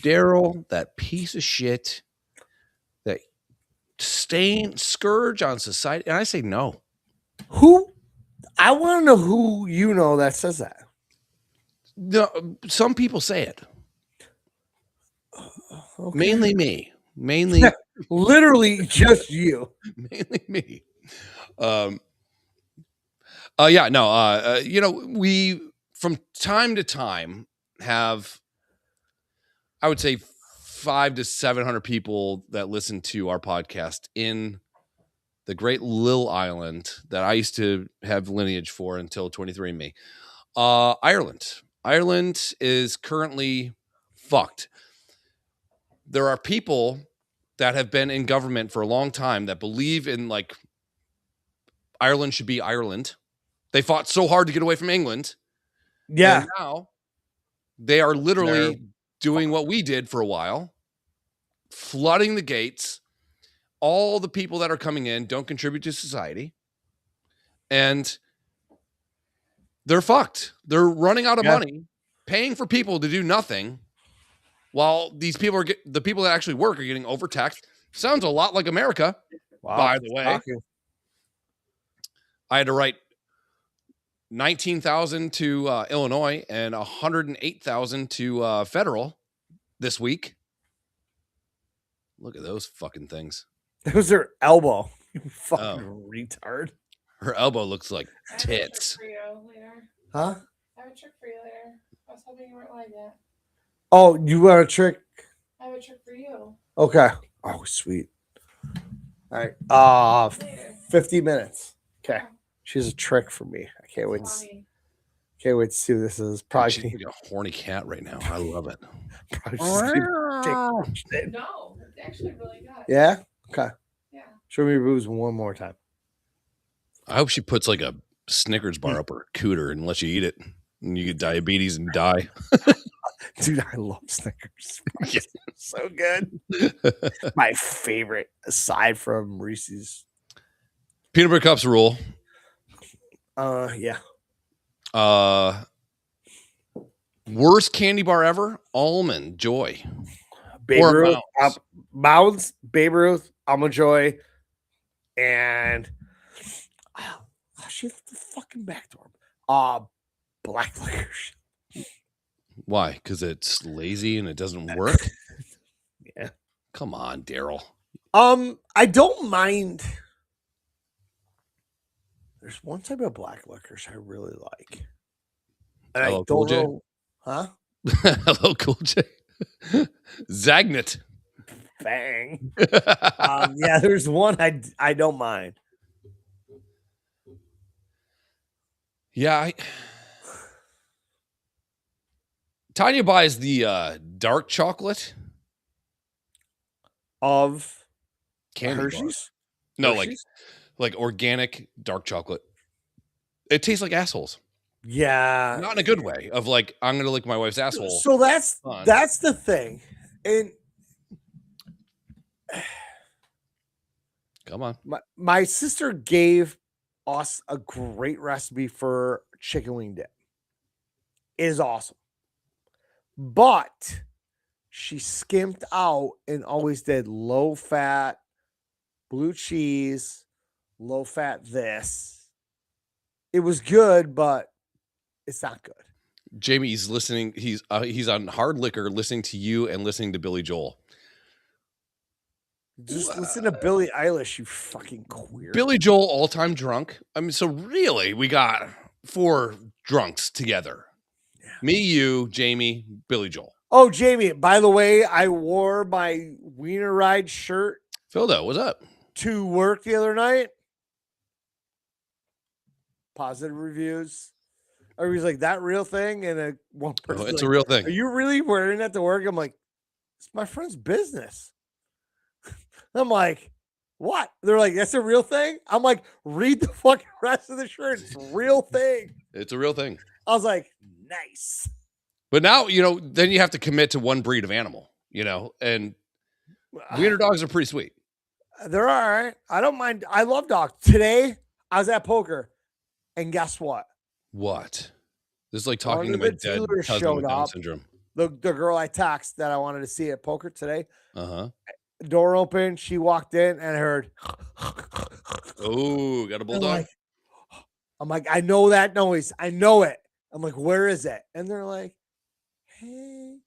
Daryl, that piece of shit, that scourge on society. And I say no. Who? I want to know who you know that says that. No, some people say it. Okay. Mainly me. Mainly Literally just you. mainly me. Yeah, no, we from time to time have, I would say, 500 to 700 people that listen to our podcast in the great Lil Island that I used to have lineage for until 23andMe. Ireland. Ireland is currently fucked. There are people that have been in government for a long time that believe in, like, Ireland should be Ireland. They fought so hard to get away from England. Yeah. And now they are literally doing what we did for a while, flooding the gates. All the people that are coming in don't contribute to society. And they're fucked. They're running out of money, paying for people to do nothing, while these people the people that actually work are getting overtaxed. Sounds a lot like America, by the way. I had to write 19,000 to Illinois and 108,000 to federal this week. Look at those fucking things. It was her elbow. You fucking retard. Her elbow looks like tits. I have a trick for you later. Huh? I have a trick for you later. I was hoping you weren't like that. Oh, you got a trick? I have a trick for you. Okay. Oh, sweet. All right. 50 minutes. Okay. Yeah. She has a trick for me. I can't wait. Can't wait to see what this is. Probably She's like a horny cat right now. I love it. No, it's actually really good. Yeah? Okay. Yeah. Show me your boobs one more time. I hope she puts like a Snickers bar up her cooter and lets you eat it. And you get diabetes and die. Dude, I love Snickers. Yeah. So good. My favorite, aside from Reese's. Peanut butter cups rule. Yeah. Worst candy bar ever? Almond Joy. Babe Ruth, Mounds, Babe Ruth, Almond Joy, and she left the fucking back door. Black licorice. Why? Because it's lazy and it doesn't work? Yeah. Come on, Daryl. I don't mind. There's one type of black licorice I really like. And Hello, I don't know. Huh? Hello, Cool J. Zagnut. Bang. Yeah, there's one I don't mind. Yeah, Tanya buys the dark chocolate of candy Hershey's. Bars. No, Hershey's? like organic dark chocolate. It tastes like assholes. Yeah, not in a good way. Of like, I'm gonna lick my wife's asshole. So that's the thing, and come on, my sister gave us a great recipe for chicken wing dip. It is awesome. But she skimped out and always did low fat, blue cheese, low fat this. It was good, but it's not good. Jamie's listening. He's on hard liquor listening to you and listening to Billy Joel. Just listen to Billie Eilish, you fucking queer. Billy Joel all-time drunk. I mean, so really, we got 4 drunks together. Yeah. Me, you, Jamie, Billy Joel. Oh, Jamie, by the way, I wore my Wiener Ride shirt. Phildo, what's up? To work the other night. Positive reviews. Everybody's like, that real thing? And one person, it's like, a real thing. Are you really wearing that to work? I'm like, it's my friend's business. I'm like, what? They're like, that's a real thing? I'm like, read the fucking rest of the shirt. It's a real thing. It's a real thing. I was like, nice. But now, then you have to commit to one breed of animal, and wiener dogs are pretty sweet. They're all right. I don't mind. I love dogs. Today, I was at poker, and guess what? What? This is like talking to my dead cousin with Down syndrome. The girl I texted that I wanted to see at poker today. Door open. She walked in and I heard. Oh, got a bulldog? I'm like, I know that noise. I know it. I'm like, where is it? And they're like, hey.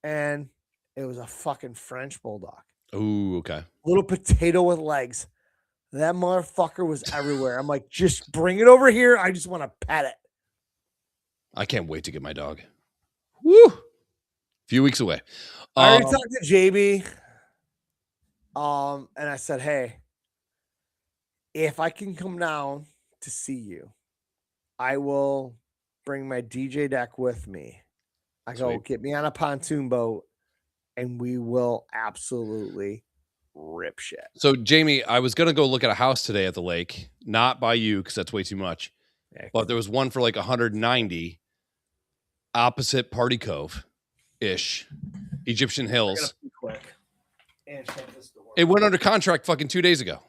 And it was a fucking French bulldog. Oh, okay. Little potato with legs. That motherfucker was everywhere. I'm like, just bring it over here. I just want to pet it. I can't wait to get my dog. Woo! A few weeks away. I already talked to JB. And I said, hey, if I can come down to see you, I will bring my DJ deck with me. I go, get me on a pontoon boat, and we will absolutely rip shit. So, Jamie, I was going to go look at a house today at the lake, not by you because that's way too much. Yeah, but there was one for like 190 opposite Party Cove-ish, Egyptian Hills. Quick. And shut this door. It went under contract fucking 2 days ago.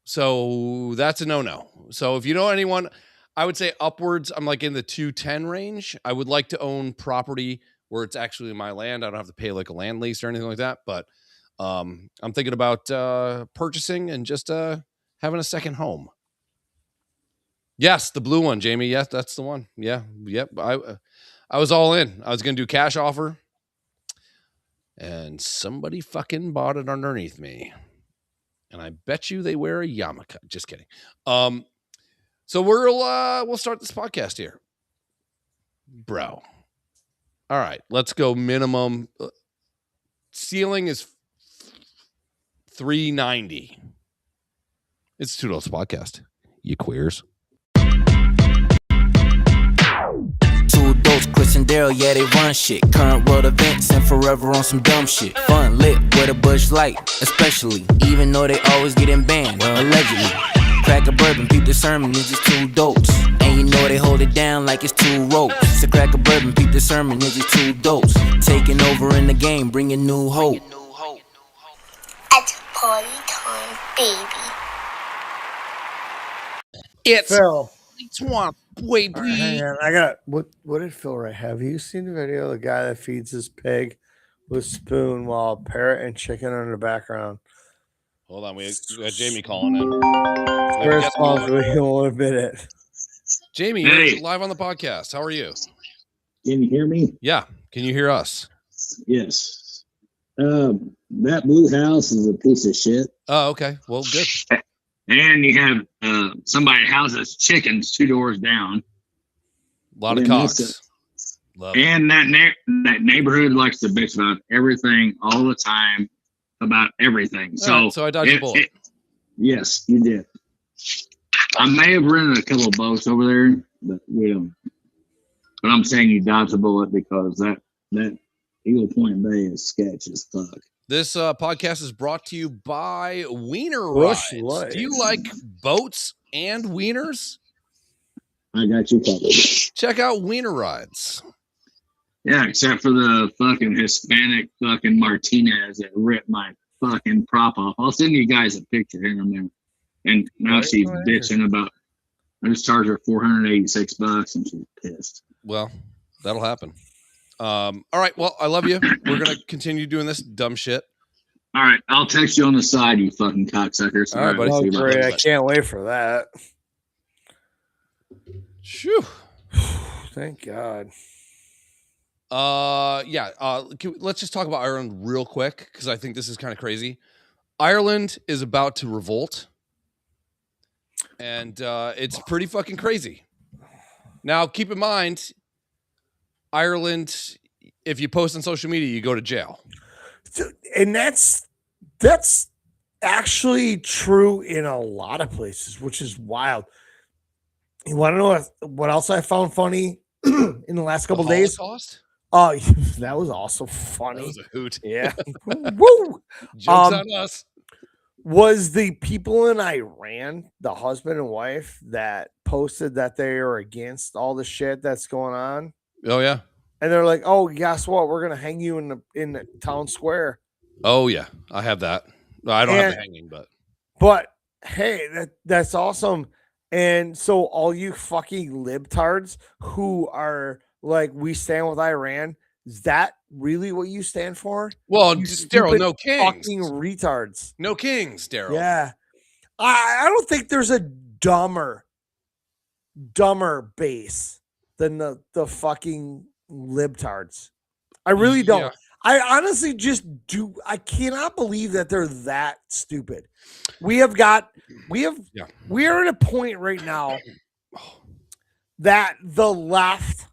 So that's a no-no. So if you know anyone, I would say upwards, I'm like in the 210 range. I would like to own property where it's actually my land. I don't have to pay like a land lease or anything like that. But I'm thinking about purchasing and just having a second home. Yes, the blue one, Jamie. Yes, that's the one. Yeah, yep. I was all in. I was going to do cash offer. And somebody fucking bought it underneath me. And I bet you they wear a yarmulke. Just kidding. So we'll start this podcast here. Bro. All right, let's go minimum. Ceiling is 390. It's Two Dolts podcast. You queers. Two Dolts, Chris and Daryl, yeah, they run shit. Current world events and forever on some dumb shit. Fun lit with a Bush Light, especially. Even though they always getting banned, allegedly. Crack a bourbon, peep the sermon, it's just two dolts. And you know they hold it down like it's two ropes. So crack a bourbon, peep the sermon, it's just two dolts. Taking over in the game, bringing new hope. It's party time, baby. It's Phil. It's one baby. Hang on, I got what did Phil write? Have you seen the video of the guy that feeds his pig with a spoon while a parrot and chicken are in the background? Hold on, we got Jamie calling in. We won't admit it. Jamie, you're live on the podcast. How are you? Can you hear me? Yeah. Can you hear us? Yes. That blue house is a piece of shit. Oh, okay. Well, good. And you have somebody houses chickens 2 doors down. A lot of cocks. And that neighborhood likes to bitch about everything all the time, about everything. So I dodged a bullet. Yes, you did. I may have rented a couple of boats over there, but but I'm saying you dodged a bullet because that Eagle Point Bay is sketch as fuck. This podcast is brought to you by Wiener Rides. Do you like boats and wieners? I got you covered. Check out Wiener Rides. Yeah, except for the fucking Hispanic fucking Martinez that ripped my fucking prop off. I'll send you guys a picture here in a minute. And now she's bitching about, I just charged her $486 and she's pissed. Well, that'll happen. All right. Well, I love you. We're going to continue doing this dumb shit. All right. I'll text you on the side, you fucking cocksuckers. All right, buddy. Oh, great. I can't wait for that. Shoo. Thank God. Let's just talk about Ireland real quick because I think this is kind of crazy. Ireland is about to revolt, and it's pretty fucking crazy. Now, keep in mind, Ireland, if you post on social media, you go to jail. And that's actually true in a lot of places, which is wild. You want to know what else I found funny in the last couple of days? Oh, that was also funny. That was a hoot. Yeah. Woo! Joke's on us. Was the people in Iran, the husband and wife that posted that they are against all the shit that's going on? Oh, yeah. And they're like, oh, guess what? We're going to hang you in the town square. Oh, yeah. I have that. I don't have the hanging, But, hey, that's awesome. And so all you fucking libtards who are like we stand with Iran. Is that really what you stand for? Well, You Daryl, no kings. fucking retards. No kings, Daryl. Yeah. I don't think there's a dumber base than the fucking libtards. I really don't. Yeah. I honestly just do. I cannot believe that they're that stupid. We are at a point right now that the left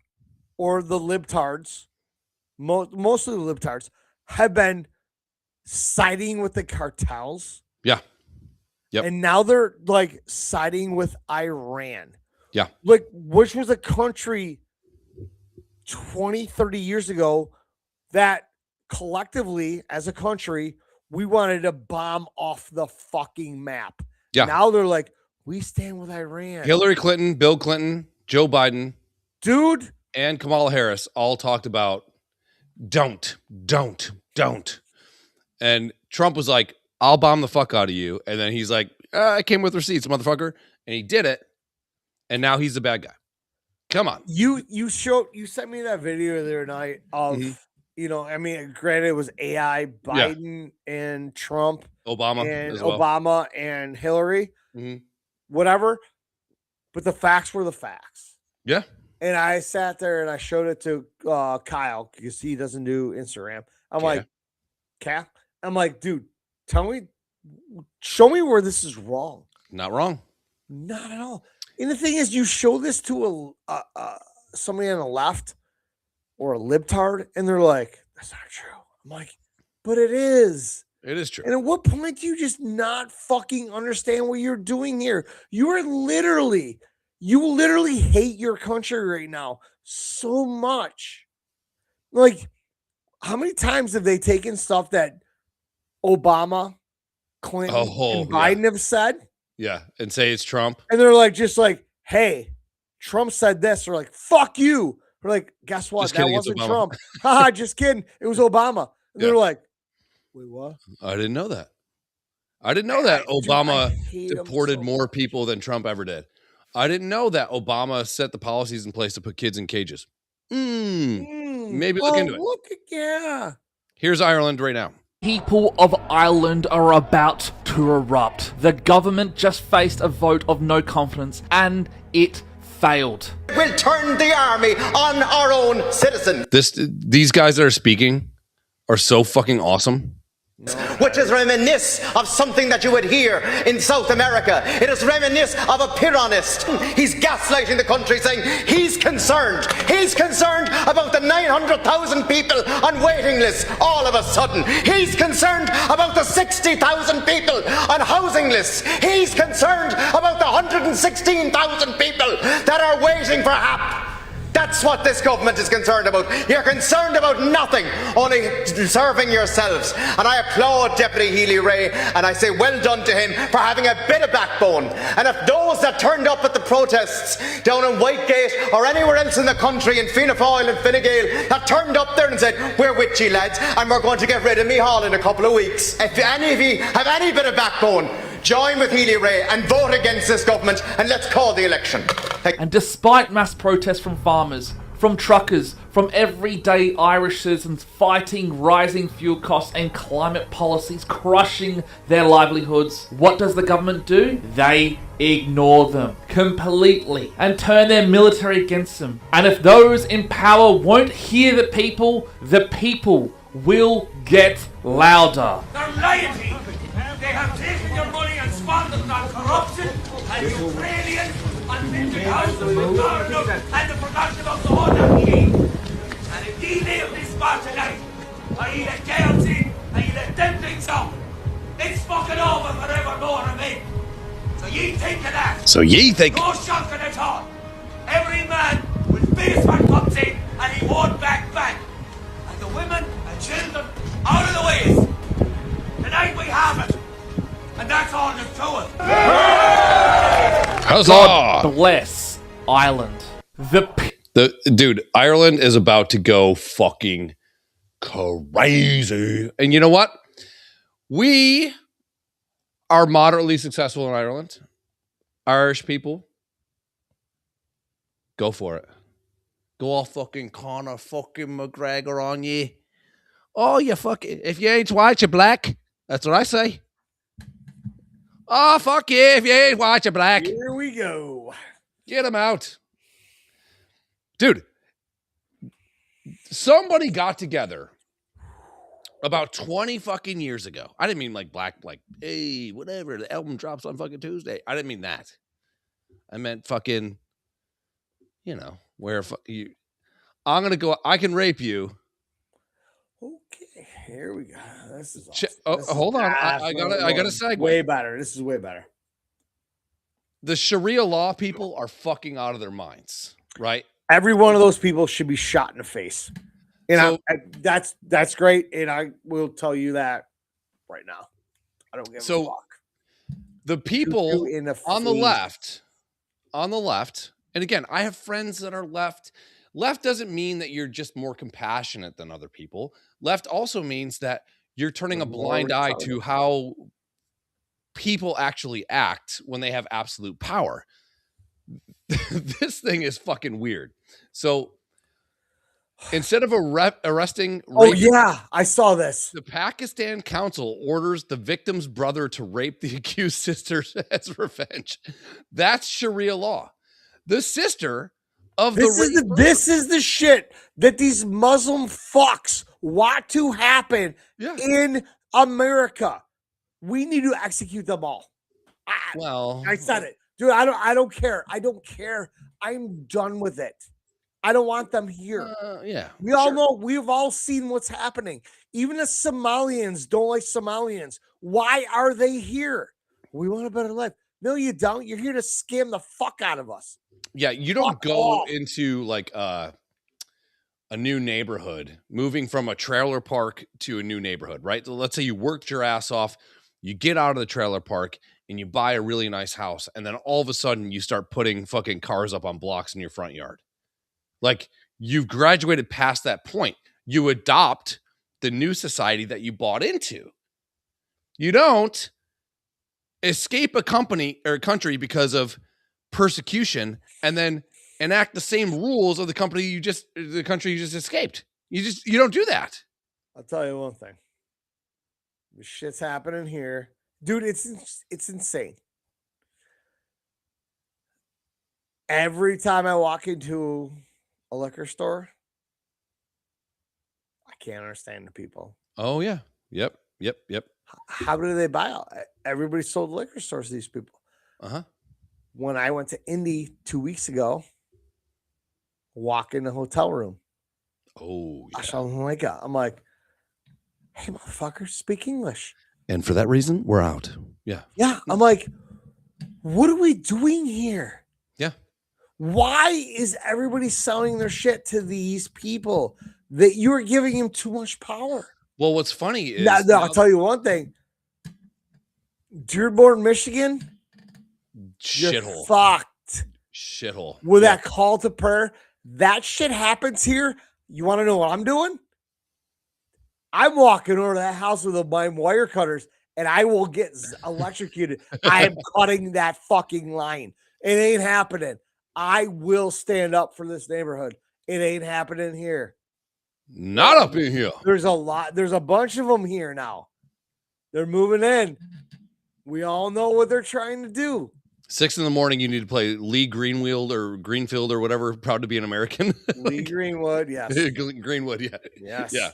or the libtards, most of the libtards, have been siding with the cartels. Yeah. Yep. And now they're like siding with Iran. Yeah. Like, which was a country 20, 30 years ago that collectively as a country, we wanted to bomb off the fucking map. Yeah. Now they're like, we stand with Iran. Hillary Clinton, Bill Clinton, Joe Biden, dude, and Kamala Harris all talked about don't. And Trump was like, I'll bomb the fuck out of you. And then he's like, I came with receipts, motherfucker. And he did it. And now he's the bad guy. Come on. You sent me that video the other night of, you know, I mean, granted it was AI, Biden and Trump, Obama and as well. Obama and Hillary, whatever. But the facts were the facts. Yeah. And I sat there and I showed it to Kyle because he doesn't do Instagram. I'm like, Cal? I'm like, dude, show me where this is wrong. Not wrong. Not at all. And the thing is, you show this to somebody on the left or a libtard, and they're like, that's not true. I'm like, but it is. It is true. And at what point do you just not fucking understand what you're doing here? You literally hate your country right now so much. Like, how many times have they taken stuff that Obama, Clinton, and Biden have said? Yeah, and say it's Trump. And they're like, just like, hey, Trump said this. They're like, fuck you. We're like, guess what? That wasn't Trump. Haha, just kidding. It was Obama. And they're like, wait, what? I didn't know that. Obama deported more people than Trump ever did. I didn't know that Obama set the policies in place to put kids in cages. Maybe look into it. Yeah. Here's Ireland right now. People of Ireland are about to erupt. The government just faced a vote of no confidence and it failed. We'll turn the army on our own citizens. These guys that are speaking are so fucking awesome. Which is reminisce of something that you would hear in South America. It is reminisce of a Pyrrhonist. He's gaslighting the country, saying he's concerned. He's concerned about the 900,000 people on waiting lists all of a sudden. He's concerned about the 60,000 people on housing lists. He's concerned about the 116,000 people that are waiting for HAP. That's what this government is concerned about. You're concerned about nothing, only serving yourselves. And I applaud Deputy Healy-Rae, and I say well done to him for having a bit of backbone. And if those that turned up at the protests down in Whitegate or anywhere else in the country, in Fianna Fáil and Fine Gael, that turned up there and said, we're with you lads, and we're going to get rid of Micheál in a couple of weeks. If any of you have any bit of backbone, join with Healy-Rae and vote against this government, and let's call the election. And despite mass protests from farmers, from truckers, from everyday Irish citizens fighting rising fuel costs and climate policies crushing their livelihoods, what does the government do? They ignore them completely and turn their military against them. And if those in power won't hear the people will get louder. They're lying to you. They have taken your money and squandered it on corruption and Ukrainian and building houses with government and the production of the whole key. And if you leave this spot tonight, or you let chaos in, and you let them things out, it's fucking over forevermore and me. So ye think of that. No shocking at all. Every man will face what comes in, and he won't back. And the women and children out of the ways. Tonight we have it. And that's all there's to it. God bless Ireland. Dude, Ireland is about to go fucking crazy. And you know what? We are moderately successful in Ireland. Irish people, go for it. Go all fucking Conor fucking McGregor on you. Oh, you fucking, if you ain't white, you're black. That's what I say. Oh, fuck you. If you ain't white, you're black. Here we go. Get him out. Dude, somebody got together about 20 fucking years ago. I didn't mean like black, like, hey, whatever. The album drops on fucking Tuesday. I didn't mean that. I meant fucking, you know, where you, I'm going to go, I can rape you. Okay, here we go. This is hold on. I got a segue. Way better. This is way better. The Sharia law people are fucking out of their minds, right? Every one of those people should be shot in the face. And that's great. And I will tell you that right now. I don't give a fuck. The people on the left, and again, I have friends that are left. Left doesn't mean that you're just more compassionate than other people. Left also means that you're turning a blind eye to how people actually act when they have absolute power. This thing is fucking weird. So instead of arresting I saw this. The Pakistan council orders the victim's brother to rape the accused sister as revenge. That's Sharia law. The sister of this is the shit that these Muslim fucks want to happen in America. We need to execute them all. I said it. Dude, I don't care. I don't care. I'm done with it. I don't want them here. We all know, we've all seen what's happening. Even the Somalians don't like Somalians. Why are they here? We want a better life. No, you don't. You're here to scam the fuck out of us. Yeah, you don't go into like a new neighborhood, moving from a trailer park to a new neighborhood, right? So let's say you worked your ass off, you get out of the trailer park and you buy a really nice house, and then all of a sudden you start putting fucking cars up on blocks in your front yard. Like, you've graduated past that point. You adopt the new society that you bought into. You don't escape a company or a country because of persecution and then enact the same rules of the country you just escaped. You don't do that. I'll tell you one thing. This shit's happening here. Dude, it's insane. Every time I walk into a liquor store, I can't understand the people. Oh yeah. Yep. How do they buy out? Everybody sold liquor stores to these people. When I went to Indy 2 weeks ago, walk in the hotel room. Oh, yeah. I saw Malika. I'm like, hey, motherfucker, speak English. And for that reason, we're out. Yeah. Yeah. I'm like, what are we doing here? Yeah. Why is everybody selling their shit to these people that you're giving them too much power? Well, what's funny is I'll tell you one thing. Dearborn, Michigan, shithole. Fucked. Shithole. With that call to prayer, that shit happens here. You want to know what I'm doing? I'm walking over to that house with my wire cutters, and I will get electrocuted. I am cutting that fucking line. It ain't happening. I will stand up for this neighborhood. It ain't happening here. Not up in here. There's a bunch of them here now. They're moving in. We all know what they're trying to do. 6 a.m, you need to play Lee Greenfield or whatever. Proud to be an American. Lee Greenwood, yes. Greenwood, yeah. Yes. Yeah.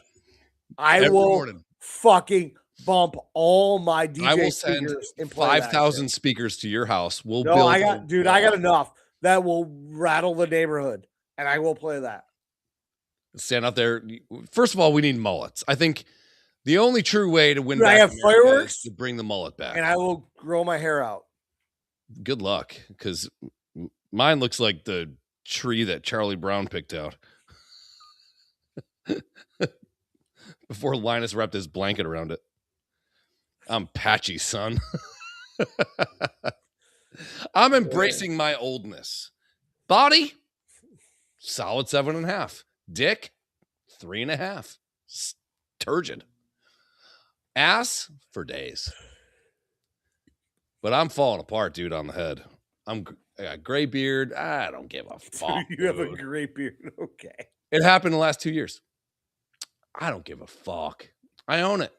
I will fucking bump all my DJ I will send speakers and 5,000 speakers to your house. I got enough that will rattle the neighborhood, and I will play that. Stand out there. First of all, we need mullets. I think the only true way to win back I have America fireworks is to bring the mullet back. And I will grow my hair out. Good luck, because mine looks like the tree that Charlie Brown picked out before Linus wrapped his blanket around it. I'm patchy, son. I'm embracing my oldness. Body, solid 7.5. Dick, 3.5. Turgid. Ass for days. But I'm falling apart, dude, on the head. I got gray beard. I don't give a fuck. You have a dude. gray beard. Okay. It happened in the last 2 years. I don't give a fuck. I own it.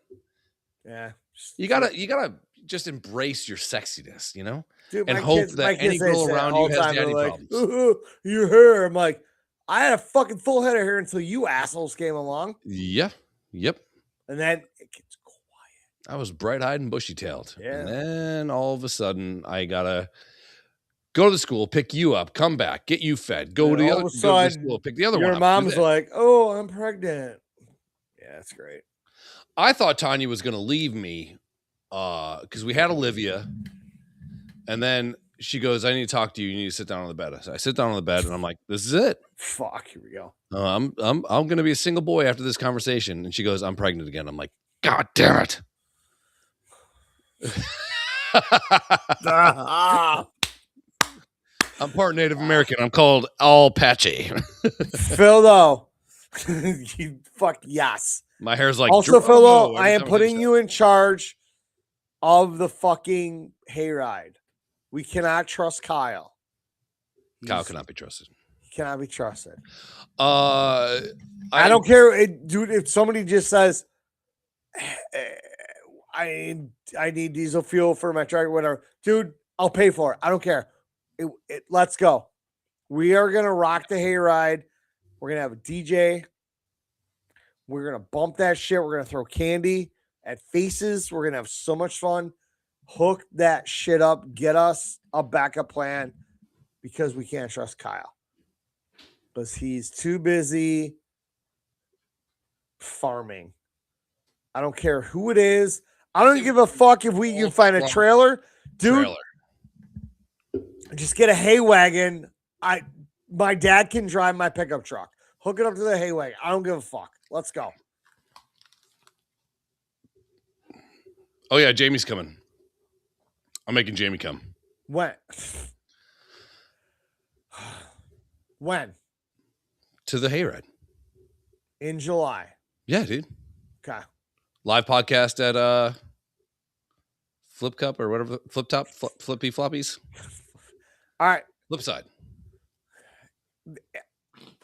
Yeah. You gotta just embrace your sexiness, you know, Dude, and my hope kids, that any say girl that around all you the has time. They're daddy like, problems. "Ooh, your hair." I'm like, I had a fucking full head of hair until you assholes came along. Yeah. Yep. And then it gets quiet. I was bright-eyed and bushy-tailed. Yeah. And then all of a sudden, I gotta go to the school, pick you up, come back, get you fed, go And to the all other of a go to the sudden, school, pick the other your one up. do mom's that. like, "Oh, I'm pregnant." Yeah, that's great. I thought Tanya was gonna leave me because we had Olivia, and then she goes, "I need to talk to you. You need to sit down on the bed." So I sit down on the bed, and I'm like, "This is it. Fuck, here we go. I'm gonna be a single boy after this conversation." And she goes, "I'm pregnant again." I'm like, "God damn it!" I'm part Native American. I'm called All Patchy. Phil, though, you fuck yes. My hair's like Also, Dromo Phil, every I am time putting say you in charge of the fucking hayride. We cannot trust Kyle. stuff. Kyle cannot be trusted. He cannot be trusted. I don't care, dude. If somebody just says, I need diesel fuel for my truck, whatever, dude, I'll pay for it. I don't care. Let's go. We are gonna rock the hayride. We're gonna have a DJ. We're gonna bump that shit. We're gonna throw candy at faces. We're gonna have so much fun. Hook that shit up. Get us a backup plan because we can't trust Kyle because he's too busy farming. I don't care who it is. I don't give a fuck if we can find a trailer, dude. Just get a hay wagon. My dad can drive my pickup truck. Hook it up to the hay wagon. I don't give a fuck. Let's go. Oh yeah, Jamie's coming. I'm making Jamie come. When? When? To the hayride. In July. Yeah, dude. Okay. Live podcast at Flip Cup or whatever. Flip Top, Flippy Floppies. All right. Flip side.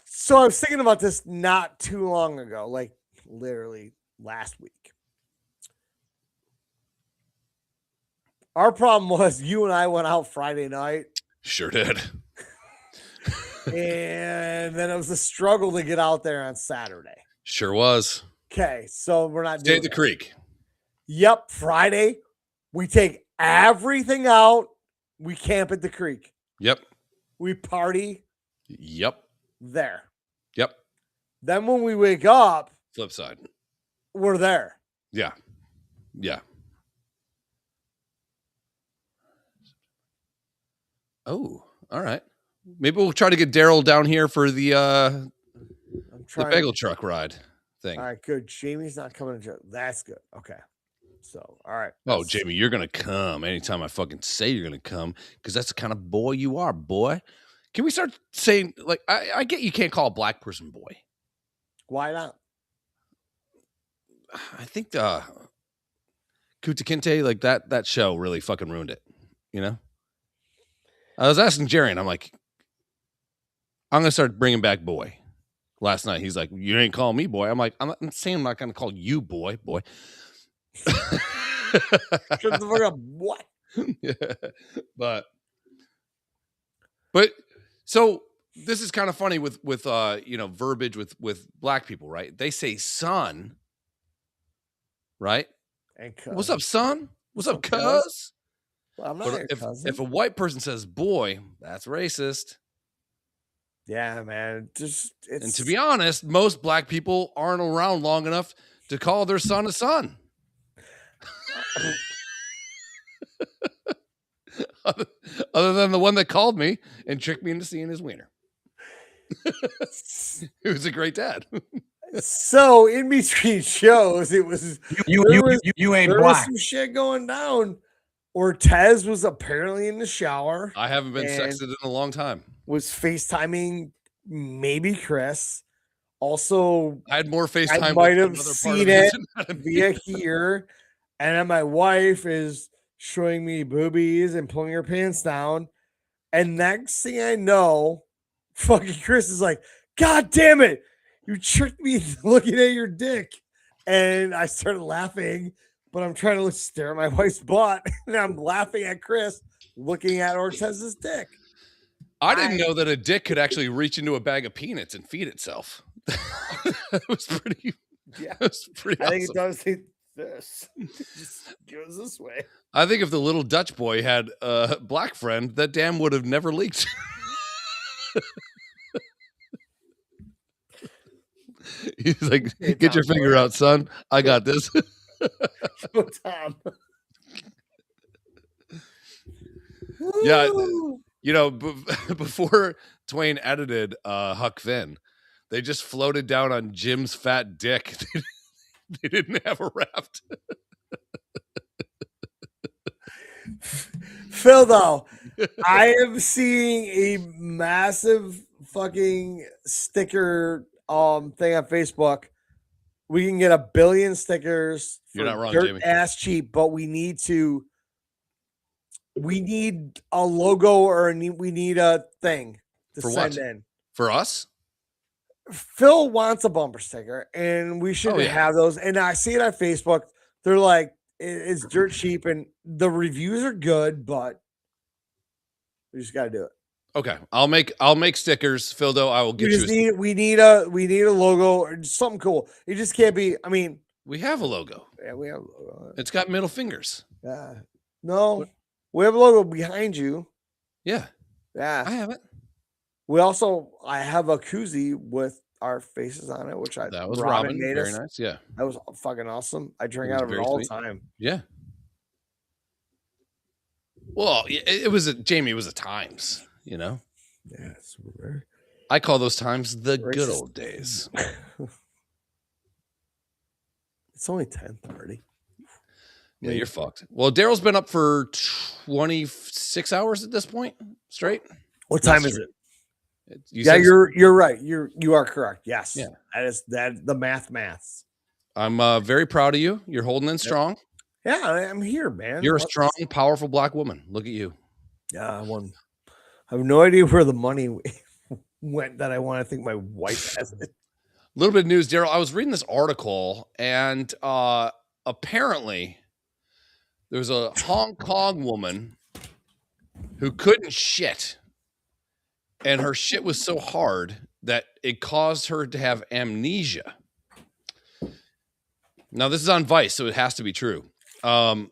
So I was thinking about this not too long ago, like literally last week. Our problem was you and I went out Friday night. Sure did. And then it was a struggle to get out there on Saturday. Sure was. Okay, so we're not Stay doing at the that. creek. Yep, Friday, we take everything out. We camp at the creek. Yep. We party Yep. there. Yep. Then when we wake up, Flip side. we're there. Yeah. Yeah. Oh, all right. Maybe we'll try to get Daryl down here for the bagel truck ride thing. All right, good. Jamie's not coming to. That's good. Okay. So, all right. Oh, Jamie, you're gonna come anytime I fucking say you're gonna come because that's the kind of boy you are, boy. Can we start saying like I get you can't call a black person boy. Why not? I think Kuta Kinte, like that show really fucking ruined it. You know, I was asking Jerry, and I'm like, I'm gonna start bringing back boy. Last night, he's like, "You ain't calling me boy." I'm like, I'm saying I'm not gonna call you boy. Shut the fuck up. What? Yeah. But so this is kind of funny with verbiage with black people, right? They say son, right? And What's up, son? What's up, cuz? cuz? Well, I'm not But your cousin. if a white person says boy, that's racist. Yeah, man. And to be honest, most black people aren't around long enough to call their son a son. Other than the one that called me and tricked me into seeing his wiener. He was a great dad. So in between shows, it was you ain't there black. was some shit going down. Ortez was apparently in the shower. I haven't been and sexted in a long time. Was FaceTiming maybe Chris. Also, I had more FaceTime. I might have with another part seen of it Cincinnati. via here. And then my wife is showing me boobies and pulling her pants down. And next thing I know, fucking Chris is like, God damn it. You tricked me into looking at your dick. And I started laughing, but I'm trying to stare at my wife's butt. And I'm laughing at Chris looking at Ortez's dick. I didn't know that a dick could actually reach into a bag of peanuts and feed itself. That was pretty. Yeah, that was pretty. I think awesome. it does think this. It just goes this way. I think if the little Dutch boy had a black friend, that dam would have never leaked. He's like, Hey, get your Tom, finger out, son. I got this. Oh, Tom. Yeah. Woo! You know, before Twain edited Huck Finn, they just floated down on Jim's fat dick. They didn't have a raft. Phil, though, I am seeing a massive fucking sticker thing on Facebook. We can get 1 billion stickers for You're not wrong, dirt Jamie. ass cheap, but we need a logo or we need a thing to For send what? in. For us? Phil wants a bumper sticker, and we should Oh, yeah. have those. And I see it on Facebook. They're like, it's dirt cheap, and the reviews are good, but we just got to do it. Okay, I'll make stickers, Phildo. I will get you. We need a logo or something cool. It just can't be. I mean, We have a logo. yeah, we have a logo. It's got middle fingers. Yeah, no, we have a logo behind you. Yeah, Yeah, I have it. I have a koozie with our faces on it, which That was Robin. made Very us. nice. Yeah, That was fucking awesome. I drink It was out of it very all sweet. the time. yeah. Well, it was Jamie. It was a times. You know, Yeah, it's rare. I call those times the good Racist. old days. It's only 10:30. Yeah, you're fucked. Well, Daryl's been up for 26 hours at this point, straight. What time is it? You Yeah, said- you're right. You are correct. Yes. Yeah. That the maths. I'm very proud of you. You're holding in strong. Yeah, I'm here, man. You're a strong, powerful black woman. Look at you. Yeah, I have no idea where the money went that I want to think my wife has it. A little bit of news, Daryl. I was reading this article, and apparently there's a Hong Kong woman who couldn't shit, and her shit was so hard that it caused her to have amnesia. Now, this is on Vice, so it has to be true. I'm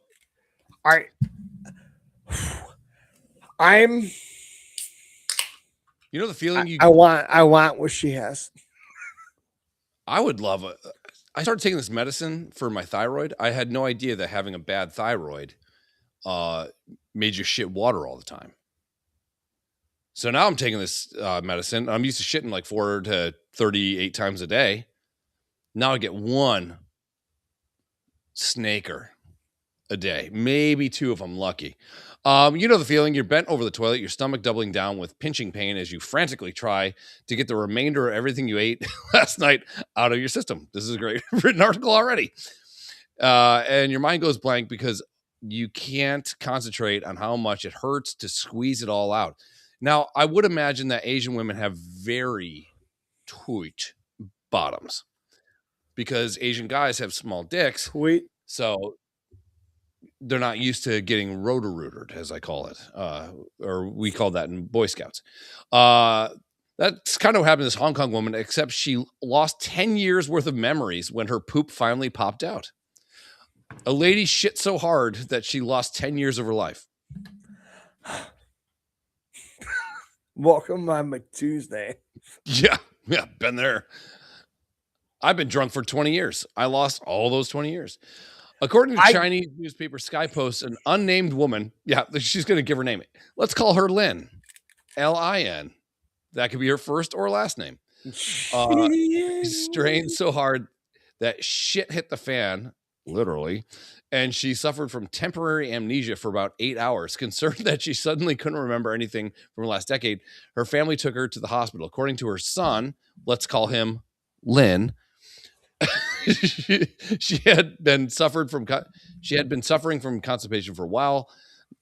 You know the feeling you. I want what she has. I would love it. I started taking this medicine for my thyroid. I had no idea that having a bad thyroid made you shit water all the time. So now I'm taking this medicine. I'm used to shitting like 4 to 38 times a day. Now I get one snaker a day, maybe 2 if I'm lucky. You know the feeling. You're bent over the toilet, your stomach doubling down with pinching pain as you frantically try to get the remainder of everything you ate last night out of your system. This is a great written article already. And your mind goes blank because you can't concentrate on how much it hurts to squeeze it all out. Now, I would imagine that Asian women have very tight bottoms because Asian guys have small dicks. Sweet. So they're not used to getting rotor-rootered, as I call it, or we call that in Boy Scouts. That's kind of what happened to this Hong Kong woman, except she lost 10 years worth of memories when her poop finally popped out. A lady shit so hard that she lost 10 years of her life. Welcome on my Tuesday. Yeah, been there. I've been drunk for 20 years. I lost all those 20 years. According to Chinese newspaper Sky Post, an unnamed woman, she's going to give her name. Let's call her Lin, Lin. That could be her first or last name. She strained so hard that shit hit the fan, literally, and she suffered from temporary amnesia for about 8 hours. Concerned that she suddenly couldn't remember anything from the last decade, her family took her to the hospital. According to her son, let's call him Lin, she had been suffering from constipation for a while.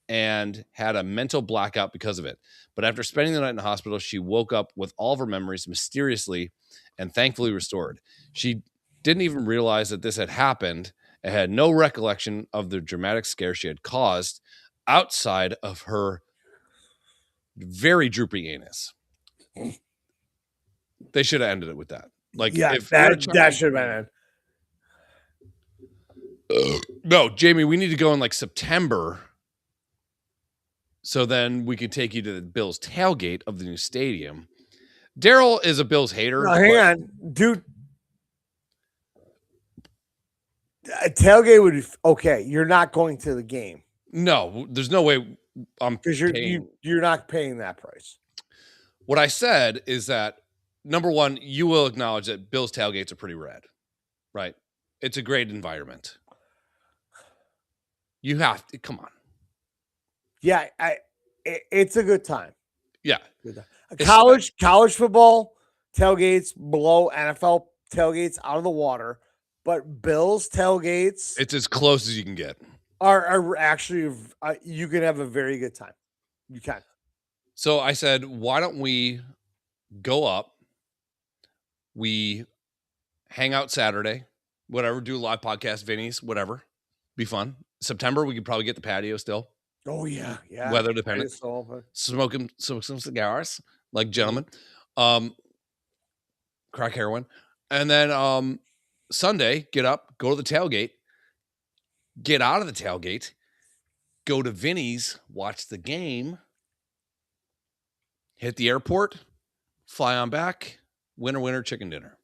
and had a mental blackout because of it. But after spending the night in the hospital, she woke up with all of her memories mysteriously and thankfully restored. She didn't even realize that this had happened and had no recollection of the dramatic scare she had caused outside of her very droopy anus. They should have ended it with that. Like, Yeah, if that should have been. No, Jamie, we need to go in like September. So then we can take you to the Bills tailgate of the new stadium. Daryl is a Bills hater. No, hang on, dude. A tailgate would be okay. You're not going to the game. No, there's no way I'm because you're not paying that price. What I said is that, number one, you will acknowledge that Bills tailgates are pretty rad, right? It's a great environment. You have to come on. Yeah, it's a good time. Yeah, good time. College football tailgates blow NFL tailgates out of the water, but Bills tailgates, it's as close as you can get. Are actually you can have a very good time. You can. So I said, why don't we go up? We hang out Saturday, whatever, do a live podcast, Vinny's, whatever. Be fun. September, we could probably get the patio still. Oh, yeah. Yeah. Weather dependent. Smoke some cigars like gentlemen. Crack heroin. And then Sunday, get up, go to the tailgate, get out of the tailgate, go to Vinny's, watch the game, hit the airport, fly on back, winner, chicken dinner.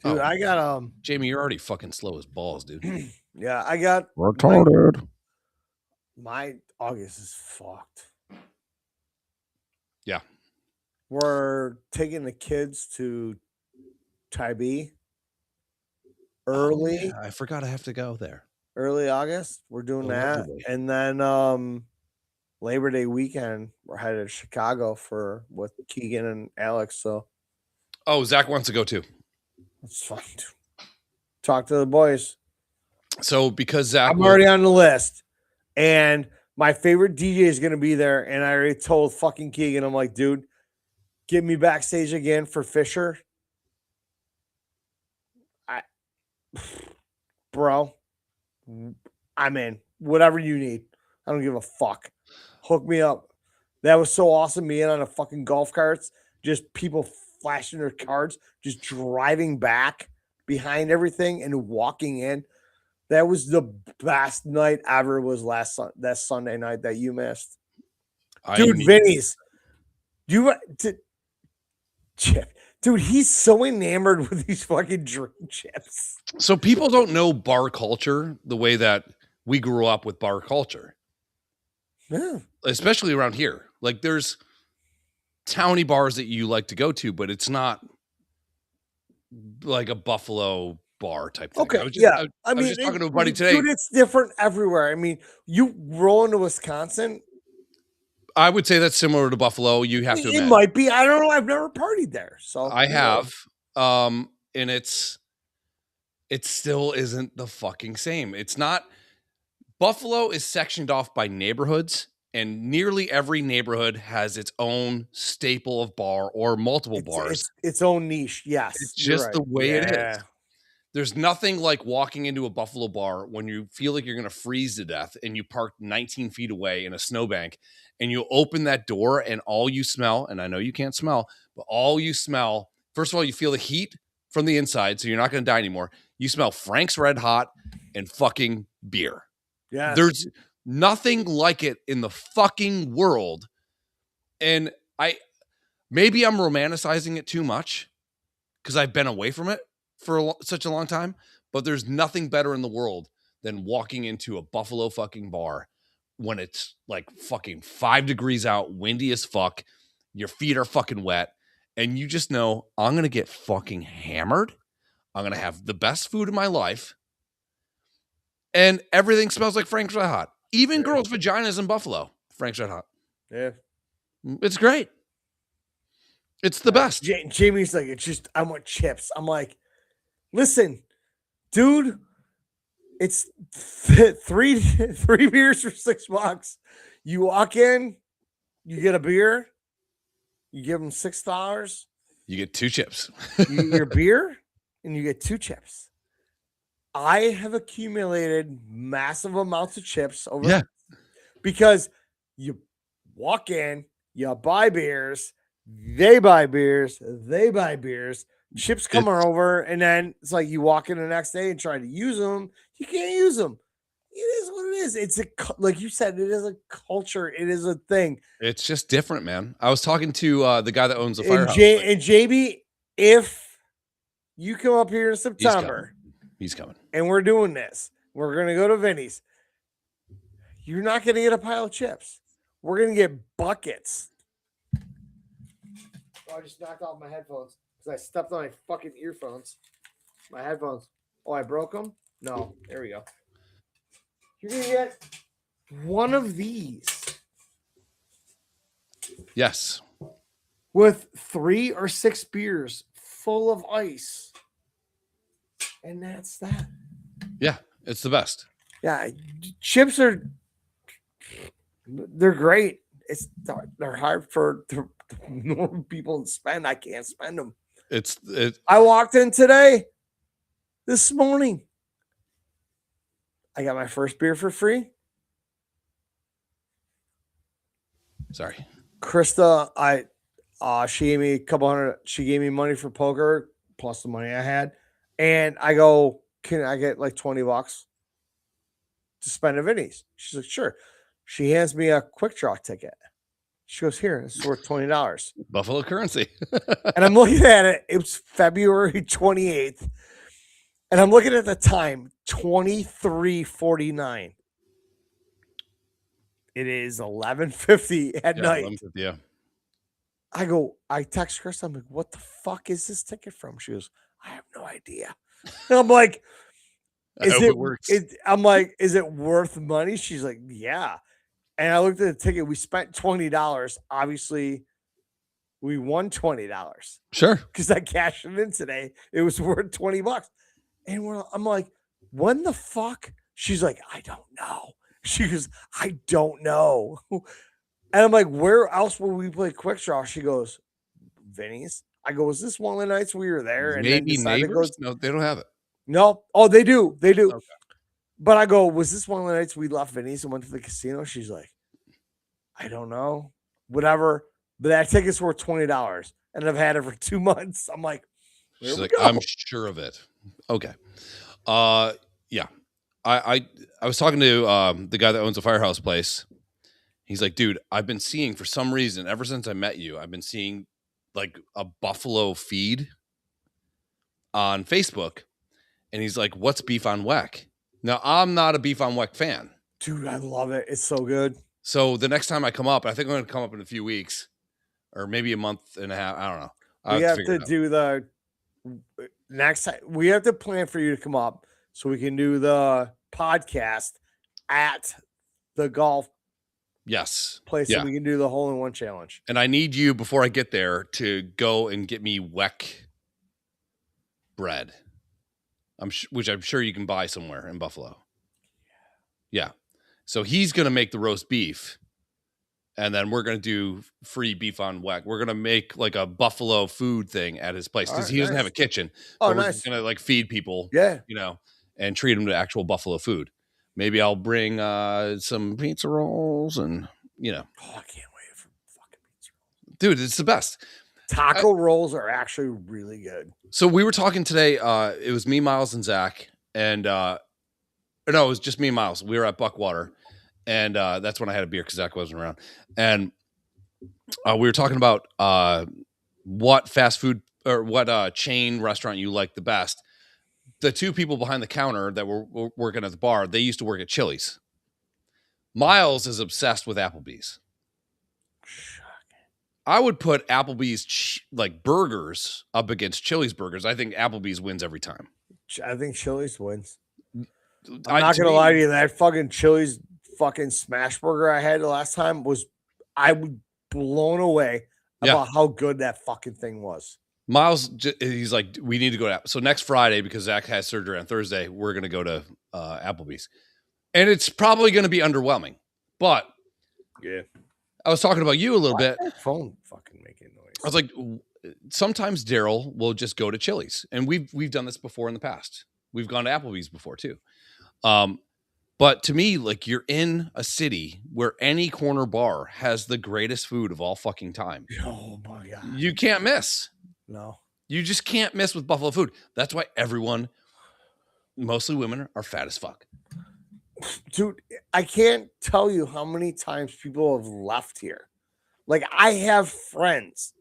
Dude, I got Jamie, you're already fucking slow as balls, dude. Yeah, I got retarded. My August is fucked. Yeah. We're taking the kids to Tybee early. Oh, yeah, I forgot I have to go there. Early August. We're doing that. And then Labor Day weekend, we're headed to Chicago with Keegan and Alex. So Zach wants to go too. That's fine. Talk to the boys. So because Zach, I'm already on the list, and my favorite DJ is going to be there. And I already told fucking Keegan, I'm like, dude, get me backstage again for Fisher. Bro, I'm in. Whatever you need. I don't give a fuck. Hook me up. That was so awesome. Me in on a fucking golf carts, just people flashing their cards, just driving back behind everything and walking in. That was the best night ever. Was that Sunday night that you missed, dude. Vinny's, Chip, dude. He's so enamored with these fucking dream chips. So people don't know bar culture the way that we grew up with bar culture. Yeah, especially around here. Like, there's towny bars that you like to go to, but it's not like a Buffalo bar type thing. Okay, I was just talking to a buddy today. Dude, it's different everywhere. I mean, you roll into Wisconsin. I would say that's similar to Buffalo. You have to admit. It might be. I don't know. I've never partied there, so I have. And it still isn't the fucking same. It's not. Buffalo is sectioned off by neighborhoods, and nearly every neighborhood has its own staple of bar or multiple bars. Its own niche. Yes, it's just the way it is. There's nothing like walking into a Buffalo bar when you feel like you're going to freeze to death and you park 19 feet away in a snowbank and you open that door and all you smell, and I know you can't smell, but all you smell, first of all, you feel the heat from the inside, so you're not going to die anymore. You smell Frank's Red Hot and fucking beer. Yeah. There's nothing like it in the fucking world. And maybe I'm romanticizing it too much because I've been away from it for such a long time, but there's nothing better in the world than walking into a Buffalo fucking bar when it's like fucking 5 degrees out, windy as fuck, your feet are fucking wet, and you just know I'm going to get fucking hammered. I'm going to have the best food of my life. And everything smells like Frank's Red Hot. Even girls' vaginas in Buffalo, Frank's Red Hot. Yeah. It's great. It's the best. Jamie's like, I want chips. I'm like, listen, dude, It's three beers for $6. You walk in, you get a beer, you give them $6. You get 2 chips. You get your beer, and you get 2 chips. I have accumulated massive amounts of chips over because you walk in, you buy beers, they buy beers, chips come over, and then it's like you walk in the next day and try to use them. You can't use them. It is what it is. It's like you said, it is a culture. It is a thing. It's just different, man. I was talking to the guy that owns the And firehouse. And JB, if you come up here in September, he's coming. And we're doing this. We're going to go to Vinny's. You're not going to get a pile of chips. We're going to get buckets. Oh, I just knocked off my headphones because I stepped on my fucking earphones. My headphones. Oh, I broke them? No. There we go. You're going to get one of these. Yes. With 3 or 6 beers full of ice. And that's that. Yeah, it's the best. Yeah, chips they're great. They're hard for normal people to spend. I can't spend them. I walked in this morning. I got my first beer for free. Sorry. Krista, she gave me she gave me money for poker plus the money I had. And I go, can I get like $20 to spend at Vinny's? She's like, sure. She hands me a quick draw ticket. She goes, here, it's worth $20. Buffalo currency. And I'm looking at it. It was February 28th. And I'm looking at the time, 23:49. It is 11:50 at night. 11:50, yeah. I text Chris. I'm like, what the fuck is this ticket from? She goes, I have no idea. And I'm like, I'm like, is it worth money? She's like, yeah. And I looked at the ticket. We spent $20. Obviously, we won $20. Sure. Because I cashed it in today. It was worth $20. And I'm like, when the fuck? She's like, I don't know. She goes, I don't know. And I'm like, where else will we play quick draw? She goes, Vinny's. I go, was this one of the nights we were there? And maybe Neighbors? No, they don't have it. No. Oh, they do. They do. Okay. But I go, was this one of the nights we left Vinny's and went to the casino? She's like, I don't know. Whatever. But that ticket's worth $20. And I've had it for 2 months. I'm like, she's like, I'm sure of it. Okay. Yeah. I was talking to the guy that owns the firehouse place. He's like, dude, I've been seeing for some reason, ever since I met you, I've been seeing like a buffalo feed on Facebook. And he's like, what's beef on weck? Now, I'm not a beef on weck fan. Dude, I love it. It's so good. So the next time I come up, I think I'm going to come up in a few weeks or maybe a month and a half. I don't know. We have to do the next time. We have to plan for you to come up so we can do the podcast at the golf place. Yeah. And we can do the hole-in-one challenge. And I need you, before I get there, to go and get me weck bread. Which I'm sure you can buy somewhere in Buffalo. Yeah. So he's going to make the roast beef, and then we're going to do free beef on weck. We're going to make like a Buffalo food thing at his place because he doesn't have a kitchen. Oh, but we're just going to like feed people, and treat them to actual Buffalo food. Maybe I'll bring some pizza rolls and, Oh, I can't wait for fucking pizza rolls. Dude, it's the best. Taco rolls are actually really good. So we were talking today. It was me, Miles, and Zach, and no, it was just me and Miles. We were at Buckwater, and that's when I had a beer because Zach wasn't around. And we were talking about what fast food or what chain restaurant you like the best. The two people behind the counter that were working at the bar, they used to work at Chili's. Miles is obsessed with Applebee's. I would put Applebee's like burgers up against Chili's burgers. I think Applebee's wins every time. I think Chili's wins. I'm not gonna lie to you. That fucking Chili's fucking smash burger I had the last time I was blown away about how good that fucking thing was. Miles, he's like, we need to go to. So next Friday, because Zach has surgery on Thursday, we're going to go to Applebee's, and it's probably going to be underwhelming. But yeah, I was talking about you a little bit. That phone fucking making noise. I was like, sometimes Daryl will just go to Chili's, and we've done this before in the past. We've gone to Applebee's before too. But to me, like, you're in a city where any corner bar has the greatest food of all fucking time. Oh my God. You can't miss. No. You just can't miss with Buffalo food. That's why everyone, mostly women, are fat as fuck. Dude, I can't tell you how many times people have left here. Like, I have friends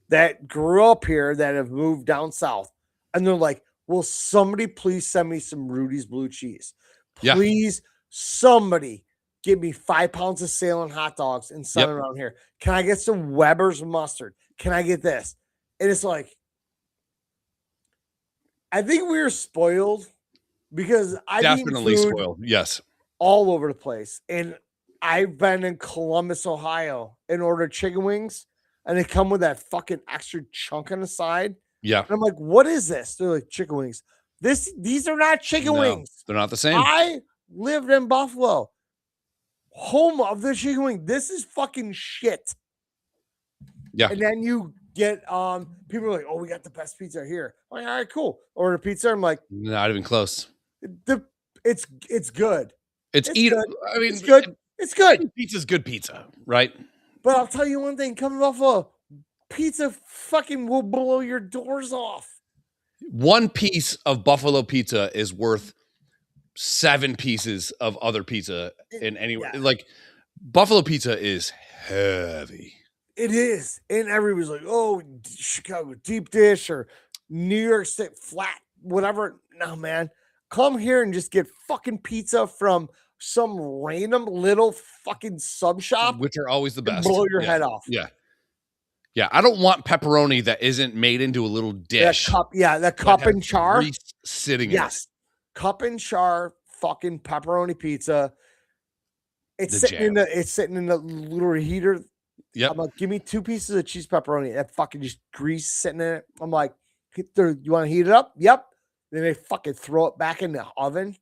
that grew up here that have moved down south, and they're like, will somebody please send me some Rudy's blue cheese? Please, somebody give me 5 pounds of Salem hot dogs and send it around here. Can I get some Weber's mustard? Can I get this? And it's like, I think we were spoiled because I've definitely spoiled. Yes. All over the place. And I've been in Columbus, Ohio, and ordered chicken wings, and they come with that fucking extra chunk on the side. Yeah. And I'm like, what is this? They're like, chicken wings. These are not chicken wings. They're not the same. I lived in Buffalo, home of the chicken wing. This is fucking shit. Yeah. And then you get people are like, oh, we got the best pizza here. I'm like, all right, cool. Order pizza. I'm like, not even close. It's good. It's eatable. Good. I mean, it's good. It's good. Pizza's good pizza, right? But I'll tell you one thing: come to Buffalo, pizza fucking will blow your doors off. One piece of Buffalo pizza is worth 7 pieces of other pizza in anywhere. Yeah. Like, Buffalo pizza is heavy. It is. And everybody's like, oh, Chicago deep dish or New York State flat, whatever. No, man. Come here and just get fucking pizza from some random little fucking sub shop. Which are always the best. Blow your head off. Yeah. Yeah. I don't want pepperoni that isn't made into a little dish. That cup and char. Sitting in it. Cup and char fucking pepperoni pizza. It's sitting in the little heater. Yep. I'm like, give me 2 pieces of cheese pepperoni. That fucking just grease sitting in it. I'm like, you want to heat it up? Yep. Then they fucking throw it back in the oven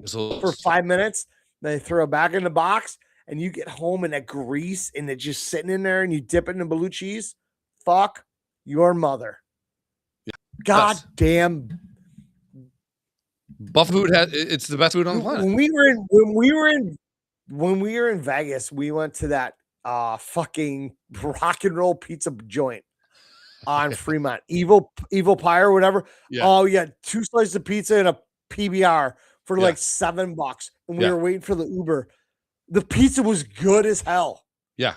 for 5 minutes. Then they throw it back in the box, and you get home and that grease and it's just sitting in there, and you dip it in the blue cheese. Fuck your mother. Yeah. God damn. Buffalo food it's the best food on the planet. When we were in Vegas, we went to that fucking rock and roll pizza joint on Fremont, evil pie or whatever. Yeah. Oh yeah, 2 slices of pizza and a PBR for like $7, and we were waiting for the Uber. The pizza was good as hell. Yeah,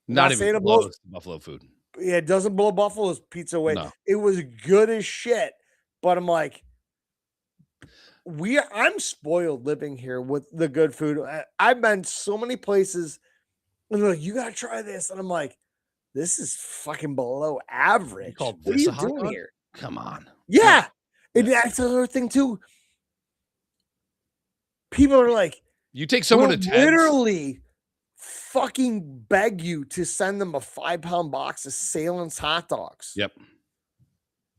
not even close to Buffalo food. Yeah, it doesn't blow Buffalo's pizza away. No. It was good as shit, but I'm like, I'm spoiled living here with the good food. I've been so many places, and they're like, you gotta try this, and I'm like, this is fucking below average. What are you doing here? Come on. Yeah. And that's another thing too. People are like, you take someone to literally fucking beg you to send them a 5-pound box of Salem's hot dogs. Yep.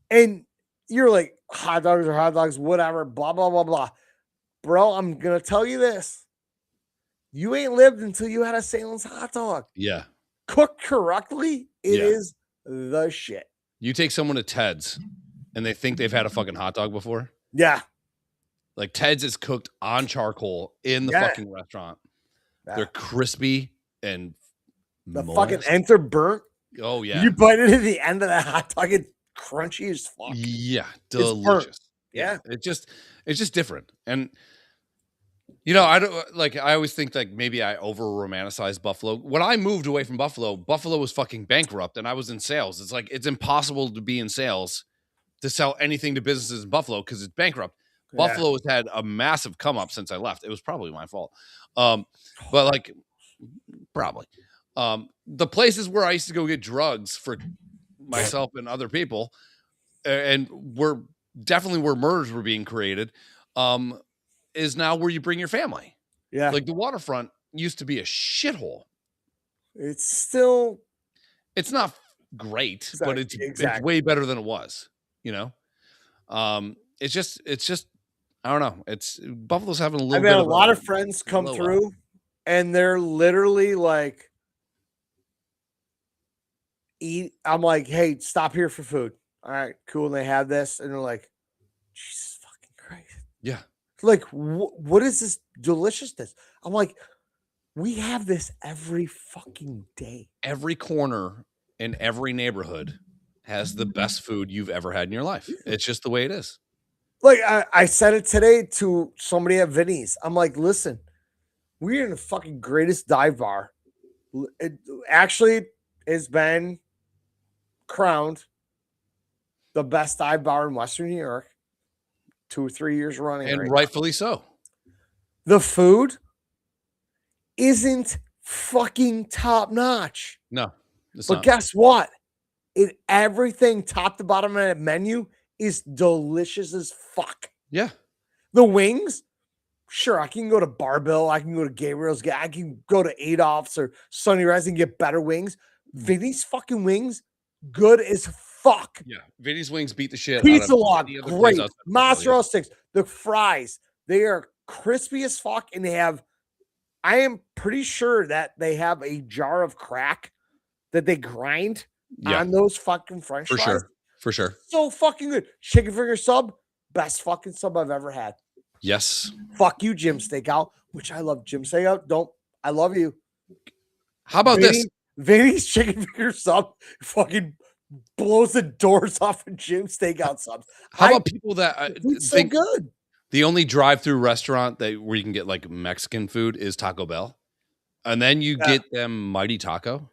And you're like, hot dogs are hot dogs, whatever, blah, blah, blah, blah. Bro, I'm going to tell you this. You ain't lived until you had a Salem's hot dog. Yeah. Cooked correctly, it is the shit. You take someone to Ted's and they think they've had a fucking hot dog before. Yeah. Like, Ted's is cooked on charcoal in the fucking restaurant. Yeah. They're crispy and the fucking ends are burnt. Oh yeah. You bite it at the end of that hot dog, it's crunchy as fuck. Yeah. Delicious. Yeah. It's just different. And you know, I always think like maybe I over romanticize Buffalo. When I moved away from Buffalo was fucking bankrupt and I was in sales. It's like, it's impossible to be in sales to sell anything to businesses in Buffalo because it's bankrupt. Yeah. Buffalo has had a massive come up since I left. It was probably my fault. But like, probably. The places where I used to go get drugs for myself and other people, and were definitely where murders were being created, is now where you bring your family. Yeah. Like, the waterfront used to be a shithole. It's still. It's not great, but Exactly. it's way better than it was. You know, it's just I don't know. It's Buffalo's having a little I've bit had a of lot of friends come blow up. through, and they're literally like, eat. I'm like, hey, stop here for food. All right, cool. And they have this, and they're like, Jesus fucking Christ. Yeah. Like, what is this deliciousness? I'm like, we have this every fucking day. Every corner in every neighborhood has the best food you've ever had in your life. It's just the way it is. Like, I said it today to somebody at Vinny's. I'm like, listen, we're in the fucking greatest dive bar. It actually has been crowned the best dive bar in Western New York 2 or 3 years running. And right rightfully so. The food isn't fucking top notch. No. It's But not. guess what? Everything top to bottom of that menu is delicious as fuck. Yeah. The wings, sure, I can go to Barbell, I can go to Gabriel's, I can go to Adolph's or Sunny Rise and get better wings. Vinny's fucking wings, good as fuck. Yeah. Vinny's wings beat the shit Pizza out of log, any other place great. outside of Buffalo, Mozzarella sticks, the fries, they are crispy as fuck, and they have, I am pretty sure that they have a jar of crack that they grind on those fucking French For fries. sure. For sure. So fucking good. Chicken finger sub, best fucking sub I've ever had. Yes. Fuck you, Jim Steakout, which I love. Jim Steakout, I love you. How about this? Vinny's chicken finger sub fucking blows the doors off of Jim Steakout subs. How about people that it's so think good? the only drive-through restaurant where you can get like Mexican food is Taco Bell, and then you get them Mighty Taco.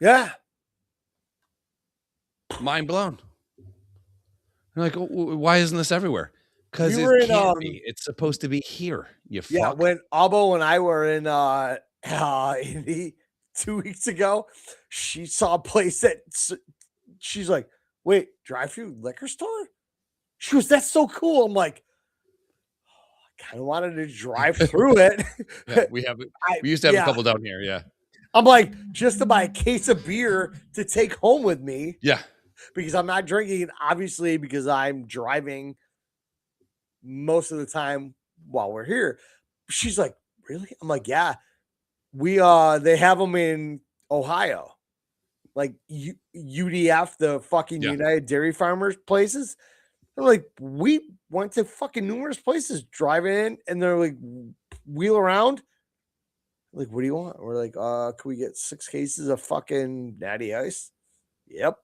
Yeah. Mind blown. You're like, why isn't this everywhere? Because We were it can't be. It's supposed to be here. You fuck. When Abo and I were in Indy 2 weeks ago, she saw a place that she's like, wait, drive-through liquor store? She goes, that's so cool. I'm like, I kind of wanted to drive through it. Yeah, we used to have a couple down here. Yeah. I'm like, just to buy a case of beer to take home with me. Yeah. Because I'm not drinking, obviously, because I'm driving most of the time while we're here. She's like, really? I'm like, yeah. They have them in Ohio. Like UDF, the fucking United Dairy Farmers places. They're like, we went to fucking numerous places driving in, and they're like, wheel around. Like, what do you want? We're like, can we get 6 cases of fucking Natty Ice? Yep.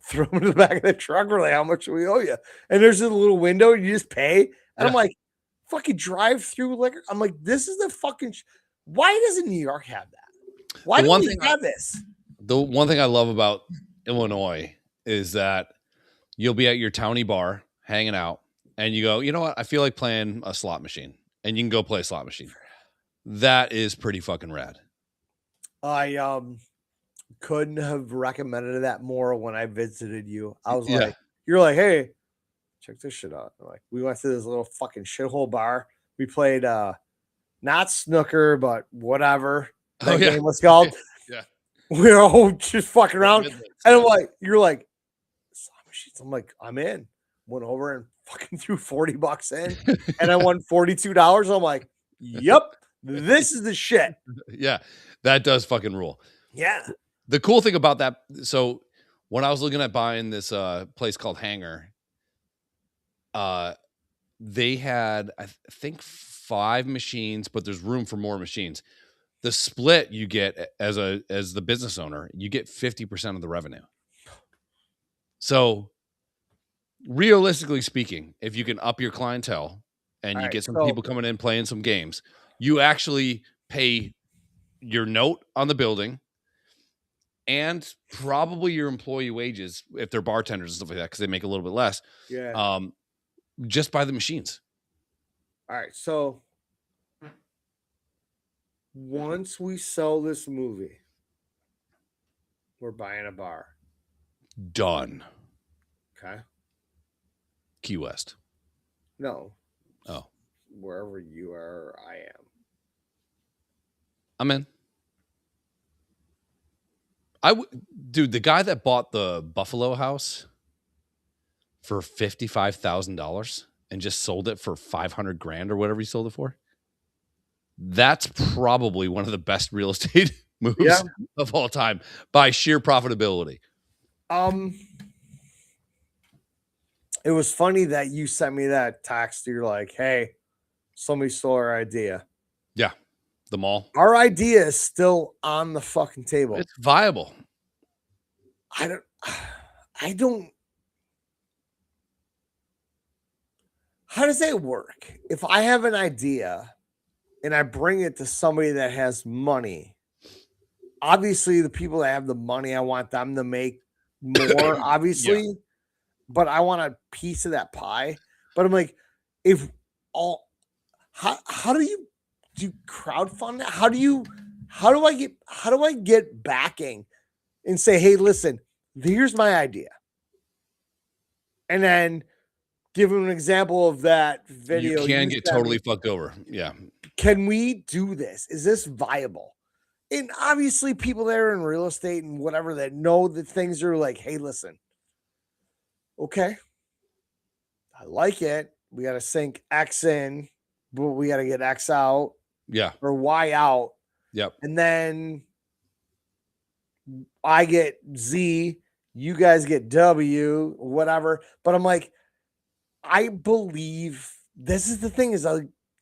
Throw them in the back of the truck. We're like, how much do we owe you? And there's a little window, you just pay. And I'm like, fucking drive through liquor. I'm like, this is the fucking. Why doesn't New York have that? Why don't we have this? The one thing I love about Illinois is that you'll be at your towny bar hanging out, and you go, you know what? I feel like playing a slot machine, and you can go play a slot machine. That is pretty fucking rad. I couldn't have recommended that more when I visited you. I was like, you're like, hey, check this shit out. I'm like, we went to this little fucking shithole bar. We played not snooker, but whatever that game was called. Yeah. We were all just fucking around. And I'm like, you're like, slot machines. I'm like, I'm in. Went over and fucking threw $40 in, and I won $42. I'm like, yep, this is the shit. Yeah, that does fucking rule. Yeah. The cool thing about that, so when I was looking at buying this place called Hangar, they had, I think, 5 machines, but there's room for more machines. The split you get as the business owner, you get 50% of the revenue. So realistically speaking, if you can up your clientele and you get some people coming in playing some games, you actually pay your note on the building and probably your employee wages if they're bartenders and stuff like that, because they make a little bit less. Yeah. Just by the machines. All right. So once we sell this movie, we're buying a bar. Done. Okay. Key West. No. Oh. Wherever you are, I am. I'm in. Dude, the guy that bought the Buffalo house for $55,000 and just sold it for $500,000 or whatever he sold it for. That's probably one of the best real estate moves of all time by sheer profitability. It was funny that you sent me that text. You're like, hey, somebody stole our idea. Yeah. The mall. Our idea is still on the fucking table. It's viable. I don't. How does that work? If I have an idea and I bring it to somebody that has money, obviously the people that have the money, I want them to make more, obviously, but I want a piece of that pie. But I'm like, how do you do crowdfund that? How do I get backing and say, hey, listen, here's my idea. And then give them an example of that video. You can get totally fucked over. Yeah. Can we do this? Is this viable? And obviously people that are in real estate and whatever that know that things are like, hey, listen, okay, I like it. We got to sink X in, but we got to get X out. Yeah. Or Y out. Yep. And then I get Z, you guys get W, whatever. But I'm like, I believe this is the thing is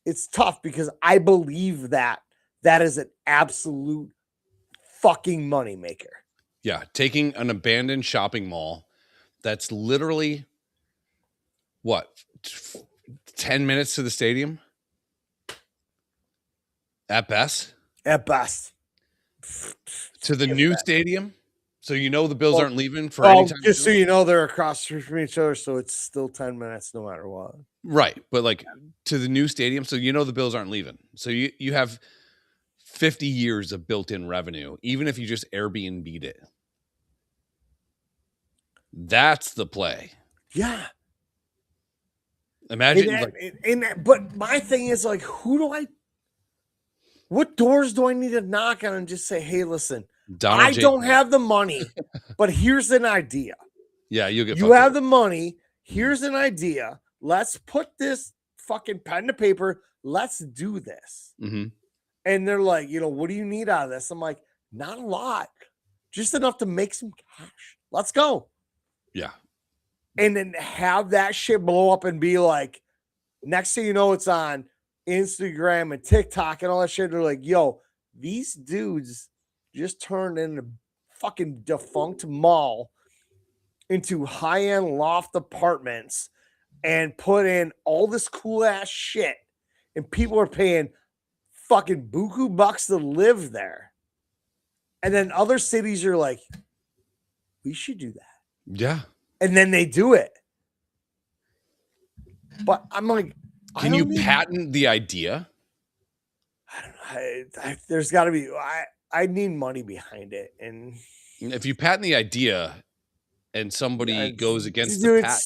it's tough because I believe that is an absolute fucking moneymaker. Yeah. Taking an abandoned shopping mall that's literally what, 10 minutes to the stadium? At best. At best. To the new stadium. So you know the Bills aren't leaving for any time. Just so you know, they're across from each other, so it's still 10 minutes no matter what. Right. But like to the new stadium, so you know the Bills aren't leaving. So you have 50 years of built-in revenue, even if you just Airbnb'd it. That's the play. Yeah. Imagine. But my thing is like, what doors do I need to knock on and just say, hey, listen, I don't have the money, but here's an idea. Yeah, you have the money. Here's an idea. Let's put this fucking pen to paper. Let's do this. Mm-hmm. And they're like, what do you need out of this? I'm like, not a lot, just enough to make some cash. Let's go. Yeah. And then have that shit blow up and be like, next thing you know, it's on Instagram and TikTok and all that shit. They're like, yo, these dudes just turned in a fucking defunct mall into high-end loft apartments and put in all this cool ass shit. And people are paying fucking buku bucks to live there. And then other cities are like, we should do that. Yeah. And then they do it. But I'm like, can you patent the idea? I don't know. There's got to be. I need money behind it, and if you patent the idea, and somebody goes against the patent,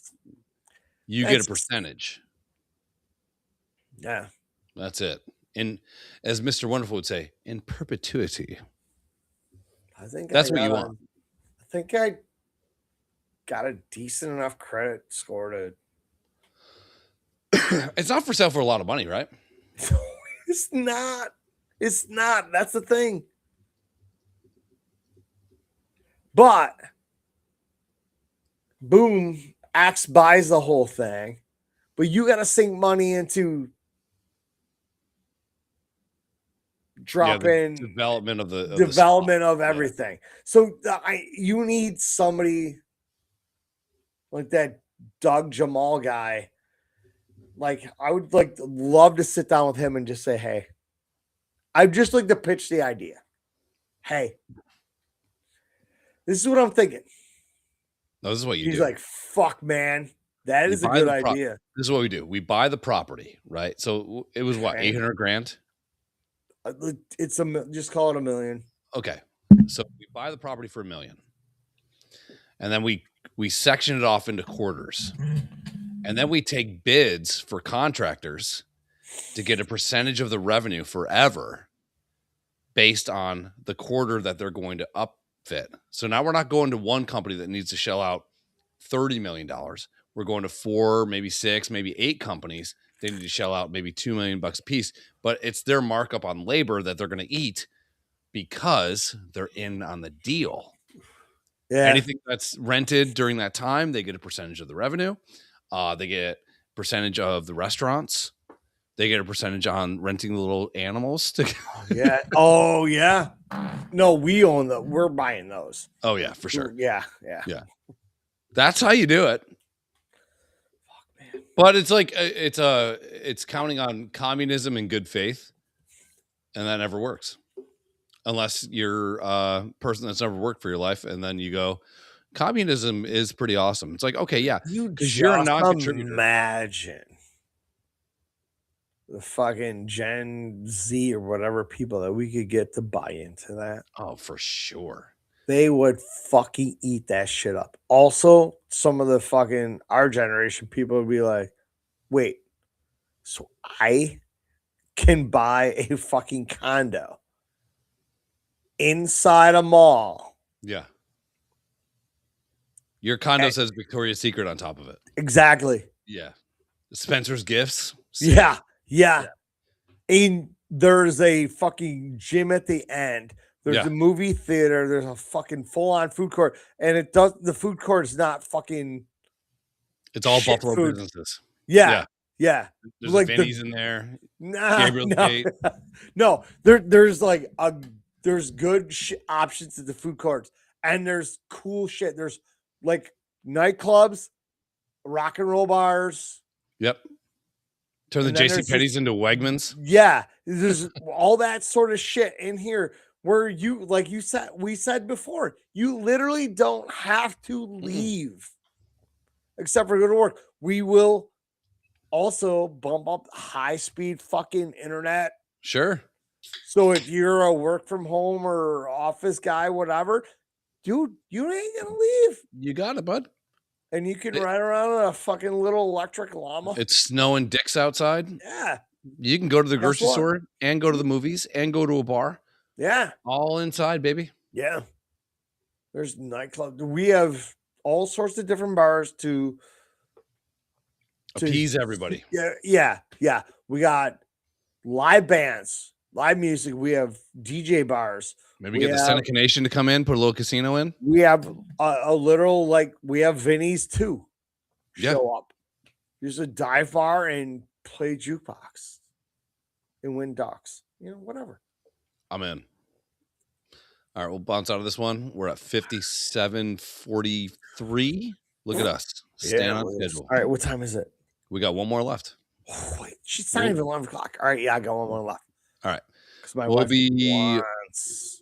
you get a percentage. Yeah, that's it. And as Mr. Wonderful would say, in perpetuity. I think that's what you want. I think I got a decent enough credit score to. It's not for sale for a lot of money, right? It's not. It's not. That's the thing. But boom, Axe buys the whole thing. But you got to sink money into dropping development of of everything. So you need somebody like that Doug Jamal guy. Like, I would love to sit down with him and just say, hey, I'd just like to pitch the idea. Hey, this is what I'm thinking. No, this is what you do. He's like, fuck, man. That is a good idea. This is what we do. We buy the property, right? So it was what, $800,000? It's just call it $1 million. Okay. So we buy the property for $1 million. And then we section it off into quarters. And then we take bids for contractors to get a percentage of the revenue forever based on the quarter that they're going to fit. So now we're not going to one company that needs to shell out $30 million. We're going to 4, maybe 6, maybe 8 companies. They need to shell out maybe $2 million a piece, but it's their markup on labor that they're going to eat because they're in on the deal. Yeah. Anything that's rented during that time, they get a percentage of the revenue. They get percentage of the restaurants. They get a percentage on renting the little animals. Yeah. Oh, yeah. No, we own them. We're buying those. Oh, yeah, for sure. Yeah. That's how you do it. Fuck, man. But it's like it's counting on communism and good faith, and that never works unless you're a person that's never worked for your life, and then you go, communism is pretty awesome. It's like, okay, yeah, because you're a non-contributor. Imagine the fucking Gen Z or whatever people that we could get to buy into that. Oh, for sure. They would fucking eat that shit up. Also, some of the fucking our generation people would be like, wait, so I can buy a fucking condo inside a mall. Yeah. Your condo says Victoria's Secret on top of it. Exactly. Yeah. Spencer's Gifts. Yeah. And there's a fucking gym at the end. There's a movie theater. There's a fucking full-on food court. And the food court is not fucking. It's all Buffalo food. businesses. Yeah. There's like Vinny's in there. No. There's like there's good options at the food courts, and there's cool shit. There's like nightclubs, rock and roll bars. Yep. Turn the JCPenney's into Wegmans. Yeah, there's all that sort of shit in here where you, like we said before, you literally don't have to leave except for go to work. We will also bump up high-speed fucking internet. Sure. So if you're a work from home or office guy, whatever, dude, you ain't gonna leave. You got it, bud. And you can ride around on a fucking little electric llama. It's snowing dicks outside. Yeah. You can go to the grocery store and go to the movies and go to a bar. Yeah. All inside, baby. Yeah. There's nightclubs. We have all sorts of different bars to appease everybody. Yeah. We got live bands, live music. We have DJ bars. Maybe get the Seneca Nation to come in, put a little casino in. We have a literal, like, we have Vinny's too. Show up. There's a dive bar and play jukebox and win docs. Whatever. I'm in. All right, we'll bounce out of this one. We're at 57:43. Look at us. Staying on schedule. All right, what time is it? We got one more left. Oh, wait, she's not even 11 o'clock. All right, yeah, I got one more left. All right. Because my wife wants